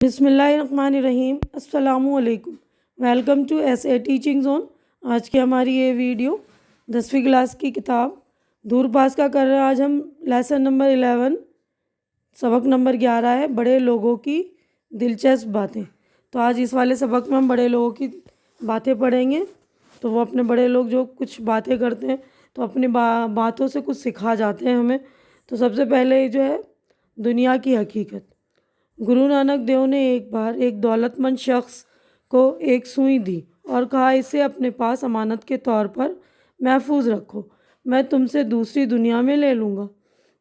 بسم اللہ الرحمن الرحیم۔ السلام علیکم، welcome to S A teaching zone. آج کی ہماری یہ ویڈیو 10ویں کلاس کی کتاب دور پاس کا کر رہے ہیں۔ آج ہم لیسن نمبر 11 سبق نمبر 11 ہے بڑے لوگوں کی دلچسپ باتیں۔ تو آج اس والے سبق میں ہم بڑے لوگوں کی باتیں پڑھیں گے۔ تو وہ اپنے بڑے لوگ جو کچھ باتیں کرتے ہیں تو اپنی باتوں سے کچھ سکھا جاتے ہیں ہمیں۔ تو سب سے پہلے جو ہے دنیا کی حقیقت۔ گرو نانک دیو نے ایک بار ایک دولت مند شخص کو ایک سوئی دی اور کہا، اسے اپنے پاس امانت کے طور پر محفوظ رکھو، میں تم سے دوسری دنیا میں لے لوں گا۔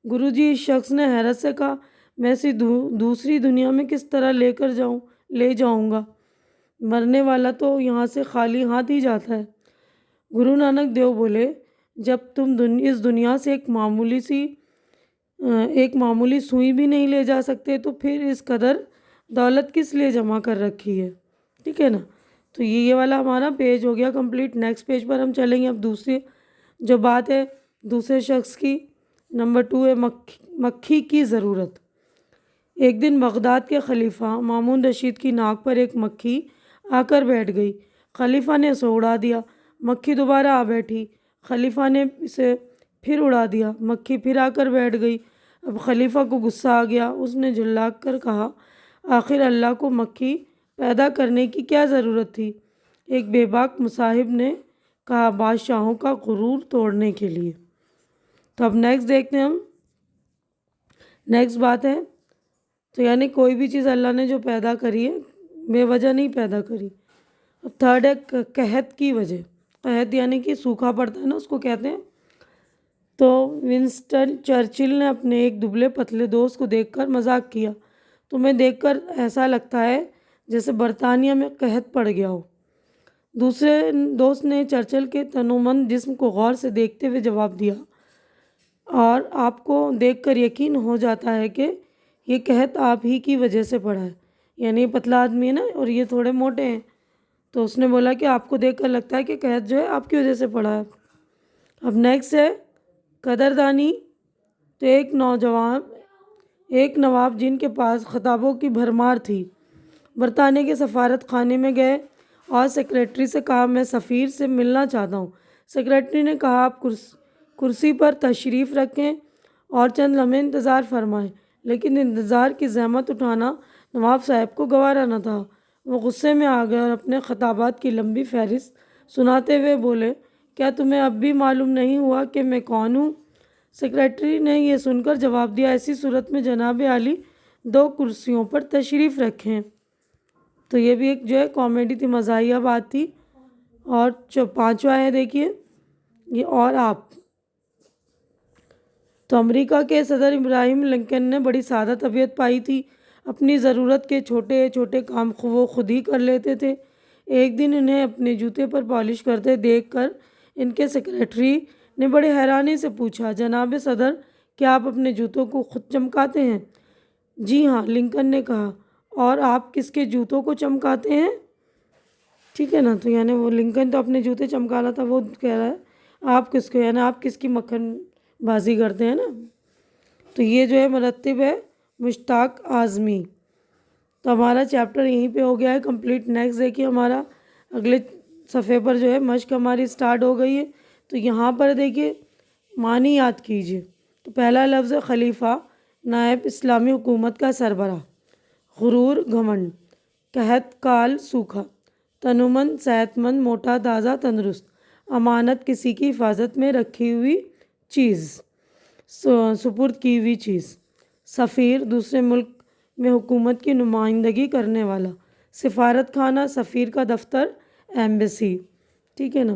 گرو جی، اس شخص نے حیرت سے کہا، میں اسے دوسری دنیا میں کس طرح لے جاؤں گا؟ مرنے والا تو یہاں سے خالی ہاتھ ہی جاتا ہے۔ گرو نانک دیو بولے، جب تم اس دنیا سے ایک معمولی سوئی بھی نہیں لے جا سکتے تو پھر اس قدر دولت کس لیے جمع کر رکھی ہے؟ ٹھیک ہے نا۔ تو یہ والا ہمارا پیج ہو گیا کمپلیٹ۔ نیکسٹ پیج پر ہم چلیں گے۔ اب دوسری جو بات ہے دوسرے شخص کی، نمبر 2 ہے مکھی کی ضرورت۔ ایک دن بغداد کے خلیفہ مامون رشید کی ناک پر ایک مکھی آ کر بیٹھ گئی۔ خلیفہ نے اسے اڑا دیا۔ مکھی دوبارہ آ بیٹھی۔ خلیفہ نے اسے پھر اڑا دیا۔ مکھی پھر آ کر بیٹھ گئی۔ اب خلیفہ کو غصہ آ گیا۔ اس نے جھلا کر کہا، آخر اللہ کو مکھی پیدا کرنے کی کیا ضرورت تھی؟ ایک بے باک مصاحب نے کہا، بادشاہوں کا غرور توڑنے کے لیے۔ تو اب نیکسٹ دیکھتے ہیں ہم۔ نیکسٹ بات ہے تو یعنی کوئی بھی چیز اللہ نے جو پیدا کری ہے بے وجہ نہیں پیدا کری۔ اب تھرڈ ہے قحط کی وجہ۔ قحط یعنی کہ سوکھا پڑتا ہے نا، اس کو کہتے ہیں۔ تو ونسٹن چرچل نے اپنے ایک دبلے پتلے دوست کو دیکھ کر مذاق کیا، تمہیں دیکھ کر ایسا لگتا ہے جیسے برطانیہ میں قحط پڑ گیا ہو۔ دوسرے دوست نے چرچل کے تنومند جسم کو غور سے دیکھتے ہوئے جواب دیا، اور آپ کو دیکھ کر یقین ہو جاتا ہے کہ یہ قحط آپ ہی کی وجہ سے پڑا ہے۔ یعنی پتلا آدمی ہے نا اور یہ تھوڑے موٹے ہیں، تو اس نے بولا کہ آپ کو دیکھ کر لگتا ہے کہ قحط جو ہے آپ کی وجہ سے پڑا ہے۔ اب نیکسٹ ہے قدردانی۔ تو ایک نواب جن کے پاس خطابوں کی بھرمار تھی، برطانیہ کے سفارت خانے میں گئے اور سیکریٹری سے کہا، میں سفیر سے ملنا چاہتا ہوں۔ سیکریٹری نے کہا، آپ کرسی پر تشریف رکھیں اور چند لمحے انتظار فرمائیں۔ لیکن انتظار کی زحمت اٹھانا نواب صاحب کو گوارا نہ تھا۔ وہ غصے میں آ گئے اور اپنے خطابات کی لمبی فہرست سناتے ہوئے بولے، کیا تمہیں اب بھی معلوم نہیں ہوا کہ میں کون ہوں؟ سیکریٹری نے یہ سن کر جواب دیا، ایسی صورت میں جناب عالی 2 کرسیوں پر تشریف رکھیں۔ تو یہ بھی ایک جو ہے کامیڈی تھی، مزاحیہ بات تھی۔ اور جو 5واں ہے دیکھیے، یہ اور آپ۔ تو امریکہ کے صدر ابراہیم لنکن نے بڑی سادہ طبیعت پائی تھی۔ اپنی ضرورت کے چھوٹے چھوٹے کام وہ خود ہی کر لیتے تھے۔ ایک دن انہیں اپنے جوتے پر پالش کرتے دیکھ کر ان کے سیکریٹری نے بڑے حیرانی سے پوچھا، جناب صدر، کیا آپ اپنے جوتوں کو خود چمکاتے ہیں؟ جی ہاں، لنکن نے کہا۔ اور آپ کس کے جوتوں کو چمکاتے ہیں؟ ٹھیک ہے نا۔ تو یعنی وہ لنکن تو اپنے جوتے چمکا رہا تھا، وہ کہہ رہا ہے آپ کس کو، یعنی آپ کس کی مکھن بازی کرتے ہیں نا۔ تو یہ جو ہے مرتب ہے مشتاق اعظمی۔ تو ہمارا چیپٹر یہیں پہ ہو گیا ہے کمپلیٹ۔ نیکسٹ دیکھیے، ہمارا اگلے صفحے پر جو ہے مشق ہماری سٹارٹ ہو گئی ہے۔ تو یہاں پر دیکھیے معنی یاد کیجیے۔ تو پہلا لفظ ہے خلیفہ، نائب اسلامی حکومت کا سربراہ۔ غرور، گھمنڈ۔ قحط، کال، سوکھا۔ تنومند، صحت مند، موٹا، تازہ، تندرست۔ امانت، کسی کی حفاظت میں رکھی ہوئی چیز، سپرد کی ہوئی چیز۔ سفیر، دوسرے ملک میں حکومت کی نمائندگی کرنے والا۔ سفارت خانہ، سفیر کا دفتر، ایمبیسی۔ ٹھیک ہے نا۔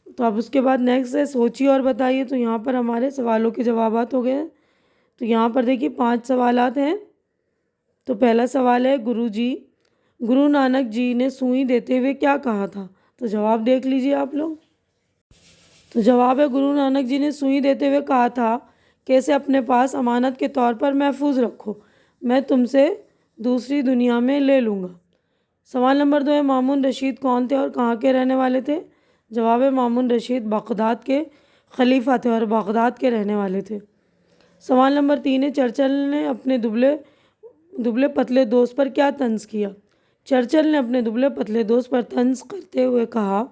تو اب اس کے بعد نیکسٹ ہے سوچیے اور بتائیے۔ تو یہاں پر ہمارے سوالوں کے جوابات ہو گئے ہیں۔ تو یہاں پر دیکھیے 5 سوالات ہیں۔ تو پہلا سوال ہے، گرو نانک جی نے سوئی دیتے ہوئے کیا کہا تھا؟ تو جواب دیکھ لیجیے آپ لوگ۔ تو جواب ہے، گرو نانک جی نے سوئی دیتے ہوئے کہا تھا کہ اسے اپنے پاس امانت کے طور پر محفوظ رکھو، میں تم سے دوسری دنیا میں لے لوں گا۔ سوال نمبر 2 ہے، مامون رشید کون تھے اور کہاں کے رہنے والے تھے؟ جواب ہے، مامون رشید بغداد کے خلیفہ تھے اور بغداد کے رہنے والے تھے۔ سوال نمبر 3 ہے، چرچل نے اپنے دبلے دبلے پتلے دوست پر کیا طنز کیا؟ چرچل نے اپنے دبلے پتلے دوست پر طنز کرتے ہوئے کہا،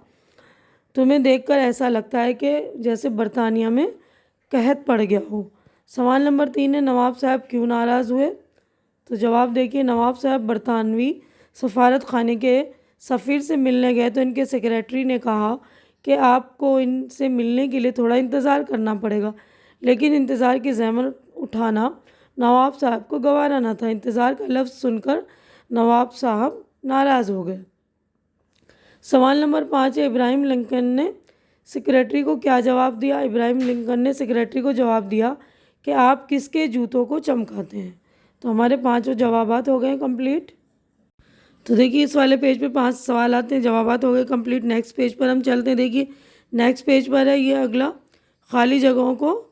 تمہیں دیکھ کر ایسا لگتا ہے کہ جیسے برطانیہ میں قحط پڑ گیا ہو۔ سوال نمبر 3 ہے، نواب صاحب کیوں ناراض ہوئے؟ تو جواب دیکھیے، نواب صاحب برطانوی سفارت خانے کے سفیر سے ملنے گئے تو ان کے سیکریٹری نے کہا کہ آپ کو ان سے ملنے کے لیے تھوڑا انتظار کرنا پڑے گا، لیکن انتظار کی زحمت اٹھانا نواب صاحب کو گوارا نہ تھا۔ انتظار کا لفظ سن کر نواب صاحب ناراض ہو گئے۔ سوال نمبر 5 ہے، ابراہیم لنکن نے سیکریٹری کو کیا جواب دیا؟ ابراہیم لنکن نے سیکریٹری کو جواب دیا کہ آپ کس کے جوتوں کو چمکاتے ہیں؟ تو ہمارے 5 جوابات ہو گئے کمپلیٹ۔ تو دیکھیے اس والے پیج پہ 5 سوالات ہیں، جوابات ہو گئے کمپلیٹ۔ نیکسٹ پیج پر ہم چلتے ہیں۔ دیکھیے نیکسٹ پیج پر ہے یہ اگلا، خالی جگہوں کو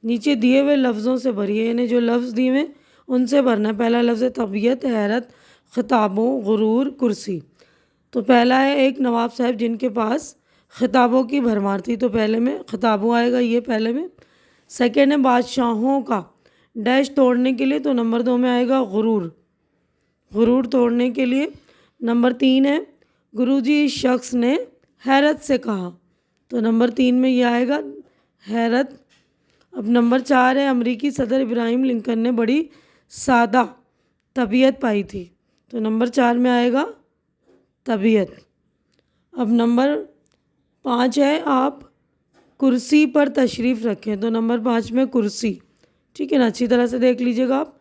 نیچے دیے ہوئے لفظوں سے بھریے، یعنی جو لفظ دیے ہوئے ان سے بھرنا ہے۔ پہلا لفظ ہے طبیعت، حیرت، خطابوں، غرور، کرسی۔ تو پہلا ہے ایک نواب صاحب جن کے پاس خطابوں کی بھرمار تھی، تو پہلے میں خطابوں آئے گا، یہ پہلے میں۔ سیکنڈ ہے بادشاہوں کا ڈیش توڑنے کے لیے، تو نمبر 2 میں آئے گا غرور، غرور توڑنے کے لیے۔ نمبر 3 ہے گروجی اس شخص نے حیرت سے کہا، تو نمبر 3 میں یہ آئے گا حیرت۔ اب نمبر 4 ہے امریکی صدر ابراہیم لنکن نے بڑی سادہ طبیعت پائی تھی، تو نمبر 4 میں آئے گا طبیعت۔ اب نمبر 5 ہے آپ کرسی پر تشریف رکھیں، تو نمبر 5 میں کرسی، ٹھیک ہے نا، اچھی طرح سے دیکھ لیجیے گا آپ۔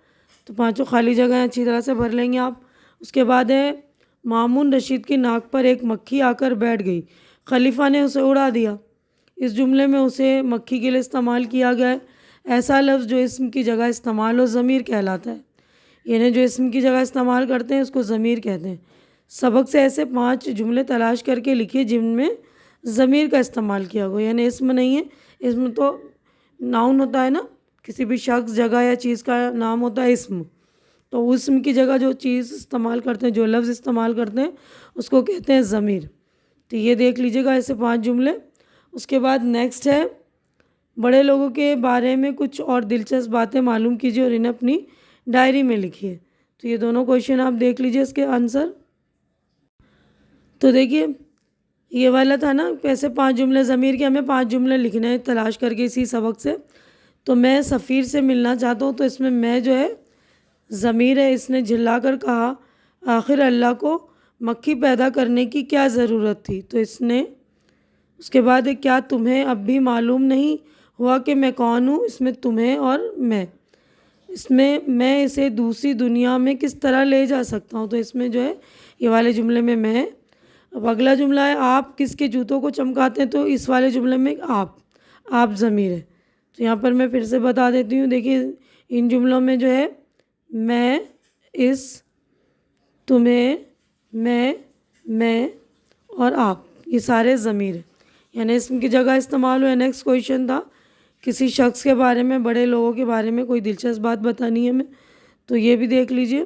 تو 5 خالی جگہیں اچھی طرح سے بھر لیں گے آپ۔ اس کے بعد ہے مامون رشید کی ناک پر ایک مکھی آ کر بیٹھ گئی، خلیفہ نے اسے اڑا دیا۔ اس جملے میں اسے مکھی کے لیے استعمال کیا گیا ہے۔ ایسا لفظ جو اسم کی جگہ استعمال ہو ضمیر کہلاتا ہے، یعنی جو اسم کی جگہ استعمال کرتے ہیں اس کو ضمیر کہتے ہیں۔ سبق سے ایسے 5 جملے تلاش کر کے لکھیے جن میں ضمیر کا استعمال کیا ہو، یعنی اسم نہیں ہے، اسم تو ناؤن ہوتا ہے نا، کسی بھی شخص، جگہ یا چیز کا نام ہوتا ہے اسم، تو اسم کی جگہ جو چیز استعمال کرتے ہیں، جو لفظ استعمال کرتے ہیں اس کو کہتے ہیں ضمیر۔ تو یہ دیکھ لیجیے گا ایسے 5 جملے۔ اس کے بعد نیکسٹ ہے بڑے لوگوں کے بارے میں کچھ اور دلچسپ باتیں معلوم کیجیے اور انہیں اپنی ڈائری میں لکھیے۔ تو یہ دونوں کویشچن آپ دیکھ لیجیے اس کے آنسر۔ تو دیکھیے یہ والا تھا نا، ایسے 5 جملے ضمیر کے، ہمیں 5 جملے لکھنے ہیں تلاش کر کے اسی سبق سے۔ تو میں سفیر سے ملنا چاہتا ہوں، تو اس میں جو ہے ضمیر ہے۔ اس نے جھلا کر کہا، آخر اللہ کو مکھی پیدا کرنے کی کیا ضرورت تھی؟ تو اس نے، اس کے بعد ہے کیا تمہیں اب بھی معلوم نہیں ہوا کہ میں کون ہوں؟ اس میں تمہیں اور میں، اس میں اسے دوسری دنیا میں کس طرح لے جا سکتا ہوں؟ تو اس میں جو ہے یہ والے جملے میں میں۔ اب اگلا جملہ ہے آپ کس کے جوتوں کو چمکاتے ہیں؟ تو اس والے جملے میں آپ ضمیر ہے۔ تو یہاں پر میں پھر سے بتا دیتی ہوں، دیکھیے ان جملوں میں جو ہے میں، اس، تمہیں، میں اور آپ، یہ سارے ضمیر ہیں، یعنی اسم کی جگہ استعمال ہوئے۔ نیکسٹ کویشچن تھا کسی شخص کے بارے میں، بڑے لوگوں کے بارے میں کوئی دلچسپ بات بتانی ہے ہمیں، تو یہ بھی دیکھ لیجئے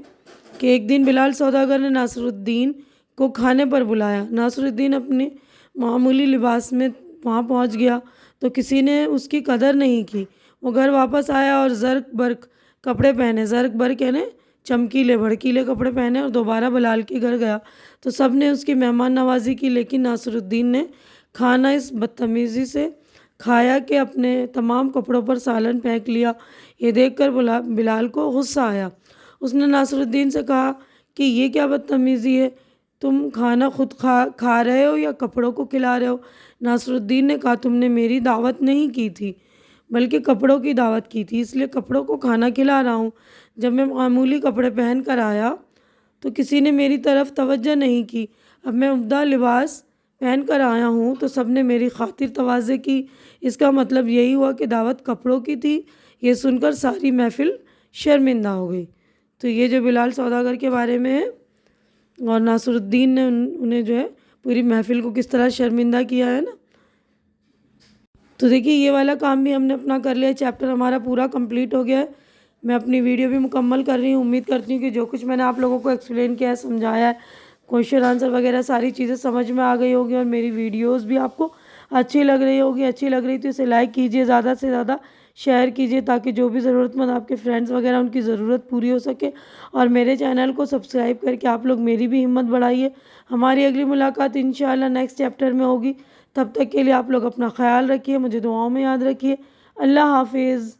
کہ ایک دن بلال سوداگر نے ناصر الدین کو کھانے پر بلایا۔ ناصر الدین اپنے معمولی لباس میں وہاں پہنچ گیا تو کسی نے اس کی قدر نہیں کی۔ وہ گھر واپس آیا اور زرق برق کپڑے پہنے، زرق برق یعنی چمکیلے بھڑکیلے کپڑے پہنے، اور دوبارہ بلال کے گھر گیا تو سب نے اس کی مہمان نوازی کی، لیکن ناصر الدین نے کھانا اس بدتمیزی سے کھایا کہ اپنے تمام کپڑوں پر سالن پھینک لیا۔ یہ دیکھ کر بلال کو غصہ آیا۔ اس نے ناصر الدین سے کہا کہ یہ کیا بدتمیزی ہے، تم کھانا خود کھا رہے ہو یا کپڑوں کو کھلا رہے ہو؟ ناصر الدین نے کہا تم نے میری دعوت نہیں کی تھی بلکہ کپڑوں کی دعوت کی تھی، اس لیے کپڑوں کو کھانا کھلا رہا ہوں۔ جب میں معمولی کپڑے پہن کر آیا تو کسی نے میری طرف توجہ نہیں کی، اب میں عمدہ لباس پہن کر آیا ہوں تو سب نے میری خاطر تواضع کی۔ اس کا مطلب یہی ہوا کہ دعوت کپڑوں کی تھی۔ یہ سن کر ساری محفل شرمندہ ہو گئی۔ تو یہ جو بلال سوداگر کے بارے میں ہے، اور ناصر الدین نے انہیں جو ہے پوری محفل کو کس طرح شرمندہ کیا ہے نا۔ تو دیکھیے یہ والا کام بھی ہم نے اپنا کر لیا، چیپٹر ہمارا پورا کمپلیٹ ہو گیا ہے۔ میں اپنی ویڈیو بھی مکمل کر رہی ہوں، امید کرتی ہوں کہ جو کچھ میں نے آپ لوگوں کو ایکسپلین کیا ہے، سمجھایا ہے، کویشچن آنسر وغیرہ ساری چیزیں سمجھ میں آ گئی ہوگی، اور میری ویڈیوز بھی آپ کو اچھی لگ رہی ہوگی۔ اچھی لگ رہی تو اسے لائک کیجیے، زیادہ سے زیادہ شیئر کیجیے تاکہ جو بھی ضرورت مند آپ کے فرینڈز وغیرہ ان کی ضرورت پوری ہو سکے، اور میرے چینل کو سبسکرائب کر کے آپ لوگ میری بھی ہمت بڑھائیے۔ ہماری اگلی ملاقات انشاءاللہ نیکسٹ چیپٹر میں ہوگی، تب تک کے لیے آپ لوگ اپنا خیال رکھیے، مجھے دعاؤں میں یاد رکھیے۔ اللہ حافظ۔